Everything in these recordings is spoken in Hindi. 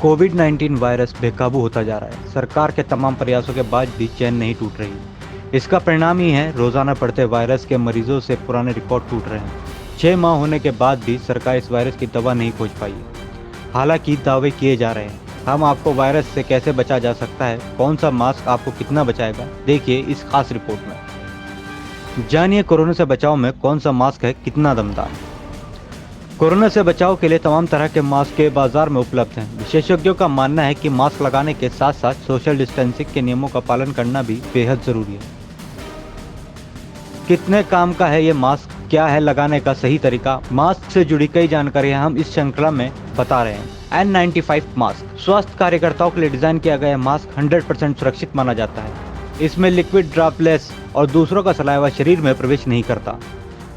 कोविड-19 वायरस बेकाबू होता जा रहा है। सरकार के तमाम प्रयासों के बाद भी चैन नहीं टूट रही। इसका परिणाम ही है रोजाना बढ़ते वायरस के मरीजों से पुराने रिकॉर्ड टूट रहे हैं। 6 माह होने के बाद भी सरकार इस वायरस की दवा नहीं खोज पाई है। हालांकि दावे किए जा रहे हैं। हम आपको वायरस से कैसे बचा जा सकता है, कौन सा मास्क आपको कितना बचाएगा, देखिए इस खास रिपोर्ट में। जानिए कोरोना से बचाव में कौन सा मास्क है कितना दमदार। कोरोना से बचाव के लिए तमाम तरह के मास्क के बाजार में उपलब्ध हैं। विशेषज्ञों का मानना है कि मास्क लगाने के साथ साथ सोशल डिस्टेंसिंग के नियमों का पालन करना भी बेहद जरूरी है। कितने काम का है ये मास्क, क्या है लगाने का सही तरीका, मास्क से जुड़ी कई जानकारियां हम इस श्रृंखला में बता रहे हैं। N95 मास्क स्वास्थ्य कार्यकर्ताओं के लिए डिजाइन किया गया मास्क 100% सुरक्षित माना जाता है। इसमें लिक्विड ड्रॉपलेट्स और दूसरों का सलाइवा शरीर में प्रवेश नहीं करता।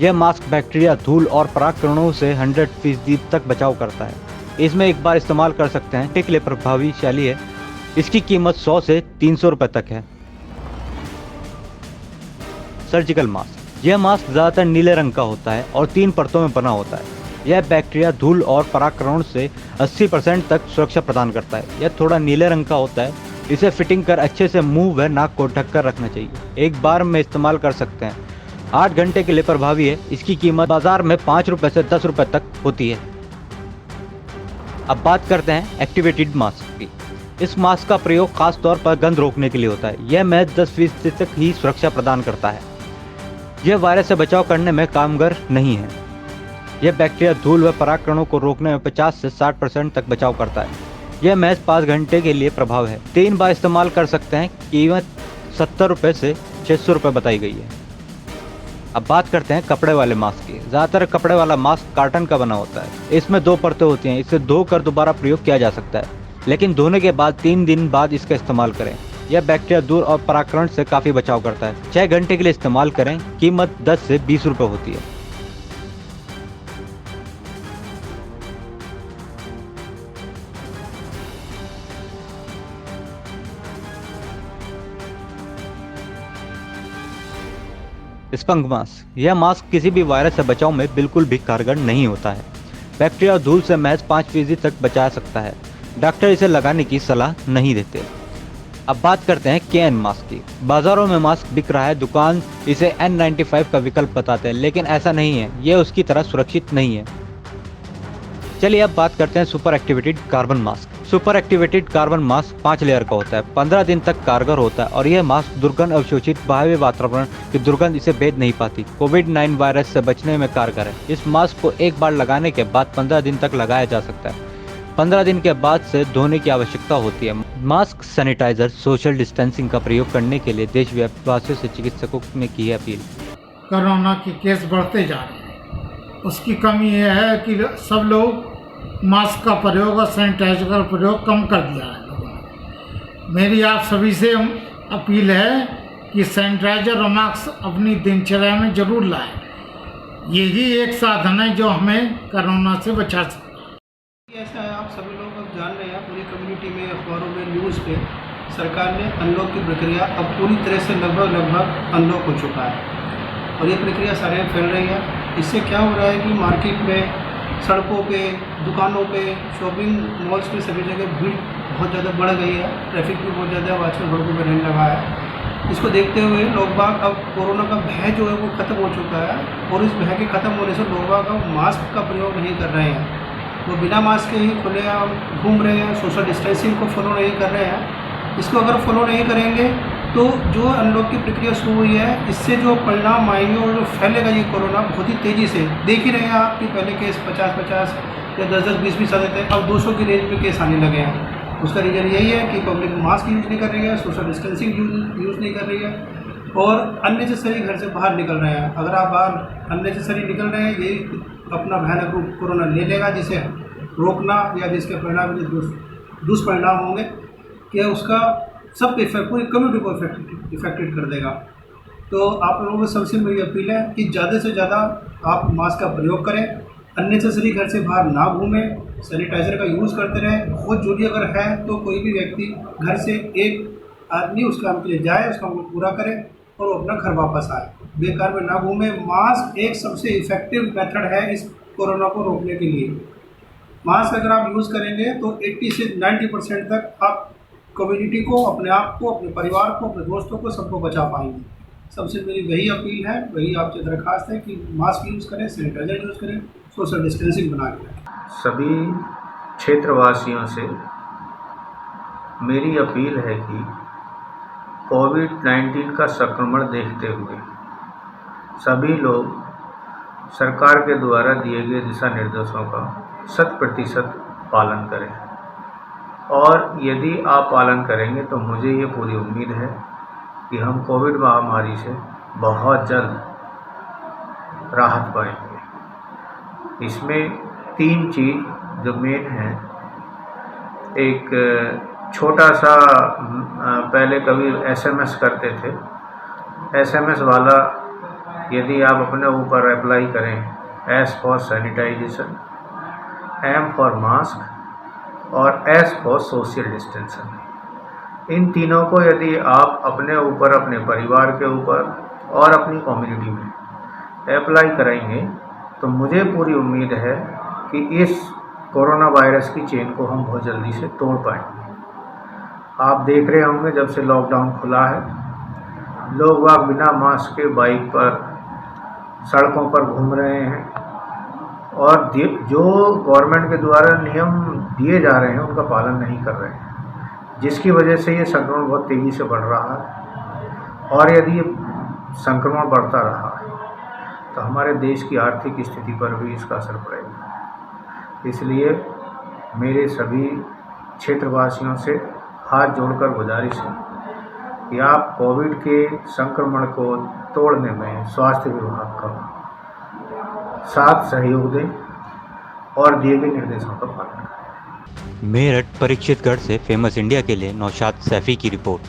यह मास्क बैक्टीरिया, धूल और परागकणों से 100% तक बचाव करता है। इसमें एक बार इस्तेमाल कर सकते हैं, के लिए प्रभावशाली है। इसकी कीमत 100 से 300 रुपए तक है। सर्जिकल मास्क यह मास्क ज्यादातर नीले रंग का होता है और 3 परतों में बना होता है। यह बैक्टीरिया, धूल और परागकणों से 80% तक सुरक्षा प्रदान करता है। यह थोड़ा नीले रंग का होता है। इसे फिटिंग कर अच्छे से मुंह व नाक को ढककर रखना चाहिए। एक बार में इस्तेमाल कर सकते हैं। 8 घंटे के लिए प्रभावी है। इसकी कीमत बाजार में 5 रुपए से 10 रुपए तक होती है। अब बात करते हैं एक्टिवेटेड मास्क की। इस मास्क का प्रयोग खास तौर पर गंध रोकने के लिए होता है। यह महज 10% तक ही सुरक्षा प्रदान करता है। यह वायरस से बचाव करने में कामगार नहीं है। यह बैक्टीरिया, धूल व परागकणों को रोकने में 50 से 60% तक बचाव करता है। यह महज 5 घंटे के लिए प्रभाव है। 3 बार इस्तेमाल कर सकते हैं। कीमत 70 रुपए से 600 रुपए बताई गई है। अब बात करते हैं कपड़े वाले मास्क की। ज्यादातर कपड़े वाला मास्क कार्टन का बना होता है। इसमें 2 परतें होती हैं। इसे धोकर दोबारा प्रयोग किया जा सकता है, लेकिन धोने के बाद 3 दिन बाद इसका इस्तेमाल करें। यह बैक्टीरिया, धूल और परागकण से काफी बचाव करता है। 6 घंटे के लिए इस्तेमाल करें। कीमत 10 से 20 रुपए होती है। स्पंग मास्क यह मास्क किसी भी वायरस से बचाव में बिल्कुल भी कारगर नहीं होता है। बैक्टीरिया और धूल से महज 5% तक बचा सकता है। डॉक्टर इसे लगाने की सलाह नहीं देते। अब बात करते हैं KN मास्क की। बाजारों में मास्क बिक रहा है। दुकान इसे N95 का विकल्प बताते हैं, लेकिन ऐसा नहीं है। यह उसकी तरह सुरक्षित नहीं है। चलिए अब बात करते हैं super activated carbon mask. Super activated carbon mask 5 layer का होता है, 15 दिन तक कारगर होता है और यह मास्क दुर्गंध अवशोषित बाह्य वातावरण की दुर्गंध इसे भेद नहीं पाती। कोविड-19 वायरस से बचने में कारगर है। इस मास्क को एक बार लगाने के बाद 15 दिन तक लगाया जा सकता है। 15 दिन के बाद से धोने की आवश्यकता होती है। मास्क, सैनिटाइजर, सोशल डिस्टेंसिंग का प्रयोग करने के लिए देशव्यापी से चिकित्सकों ने की है अपील। कोरोना के केस बढ़ते जा रहे हैं। उसकी कमी यह है कि सब लोग मास्क का प्रयोग और सैनिटाइजर का प्रयोग कम कर दिया है लोगों ने। मेरी आप सभी से अपील है कि सैनिटाइजर और मास्क अपनी दिनचर्या में जरूर लाएं। यही एक साधन है जो हमें कोरोना से बचा सकता है। ऐसा है, आप सभी लोग अब जान रहे हैं, पूरी कम्युनिटी में, अखबारों में, न्यूज़ पे सरकार ने अनलॉक की प्रक्रिया अब पूरी तरह से लगभग अनलॉक हो चुका है और ये प्रक्रिया सारे फैल रही है। इससे क्या हो रहा है कि मार्केट में, सड़कों पे, दुकानों पे, शॉपिंग मॉल्स पे सभी जगह भीड़ बहुत ज़्यादा बढ़ गई है। ट्रैफिक भी बहुत ज़्यादा आजकल सड़कों पर रहने लगा है। इसको देखते हुए लोग बाग अब कोरोना का भय जो है वो ख़त्म हो चुका है और इस भय के ख़त्म होने से लोग बाग अब मास्क का प्रयोग नहीं कर रहे हैं। वो बिना मास्क के ही खुलेआम घूम रहे हैं, सोशल डिस्टेंसिंग को फॉलो नहीं कर रहे हैं। इसको अगर फॉलो नहीं करेंगे तो जो अनलॉक की प्रक्रिया शुरू हुई है, इससे जो परिणाम आएंगे और जो फैलेगा ये कोरोना बहुत ही तेज़ी से, देख ही रहे हैं आप कि पहले केस 50-50 या 10-10, 20-20 आते थे, अब 200 की रेंज में केस आने लगे हैं। उसका रीज़न यही है कि पब्लिक मास्क यूज़ नहीं कर रही है, सोशल डिस्टेंसिंग यूज़ नहीं कर रही है और अननेसेसरी घर से बाहर निकल रहे हैं। अगर आप बाहर अननेसेसरी निकल रहे हैं, यही अपना भयानक रूप कोरोना ले लेगा, जिसे रोकना या जिसके परिणाम दुष्परिणाम होंगे कि उसका सब इफेक्ट, पूरी कम्युनिटी को इफेक्टेड कर देगा। तो आप लोगों को सबसे मेरी अपील है कि ज़्यादा से ज़्यादा आप मास्क का प्रयोग करें, अननेसेसरी घर से बाहर ना घूमें, सैनिटाइज़र का यूज़ करते रहें। बहुत जरूरी अगर है तो कोई भी व्यक्ति घर से एक आदमी उस काम के लिए जाए, उस काम को पूरा करे और वो अपना घर वापस आए, बेकार में ना घूमें। मास्क एक सबसे इफेक्टिव मेथड है इस कोरोना को रोकने के लिए। मास्क अगर आप यूज़ करेंगे तो 80 से 90% तक आप कम्युनिटी को, अपने आप को, अपने परिवार को, अपने दोस्तों को, सबको बचा पाएंगे। सबसे मेरी वही अपील है, वही आपसे दरख्वास्त है कि मास्क यूज़ करें, सैनिटाइजर यूज़ करें, सोशल डिस्टेंसिंग बना के रखें। सभी क्षेत्रवासियों से मेरी अपील है कि कोविड-19 का संक्रमण देखते हुए सभी लोग सरकार के द्वारा दिए गए दिशा निर्देशों का 100% पालन करें, और यदि आप पालन करेंगे तो मुझे ये पूरी उम्मीद है कि हम कोविड महामारी से बहुत जल्द राहत पाएंगे। इसमें 3 चीज़ जो मेन हैं, एक छोटा सा पहले कभी SMS करते थे, SMS वाला यदि आप अपने ऊपर अप्लाई करें, S for sanitisation, M for mask और S फॉर सोशल डिस्टेंसिंग, इन तीनों को यदि आप अपने ऊपर, अपने परिवार के ऊपर और अपनी कम्युनिटी में अप्लाई करेंगे तो मुझे पूरी उम्मीद है कि इस कोरोना वायरस की चेन को हम बहुत जल्दी से तोड़ पाएंगे। आप देख रहे होंगे जब से लॉकडाउन खुला है, लोग वहाँ बिना मास्क के बाइक पर, सड़कों पर घूम रहे हैं, और जो गवर्नमेंट के द्वारा नियम दिए जा रहे हैं उनका पालन नहीं कर रहे हैं, जिसकी वजह से ये संक्रमण बहुत तेज़ी से बढ़ रहा है। और यदि ये संक्रमण बढ़ता रहा तो हमारे देश की आर्थिक स्थिति पर भी इसका असर पड़ेगा। इसलिए मेरे सभी क्षेत्रवासियों से हाथ जोड़कर गुजारिश है कि आप कोविड के संक्रमण को तोड़ने में स्वास्थ्य विभाग का साथ सहयोग दें और दिए गए निर्देशों का पालन करें। मेरठ परीक्षितगढ़ से फेमस इंडिया के लिए नौशाद सैफी की रिपोर्ट।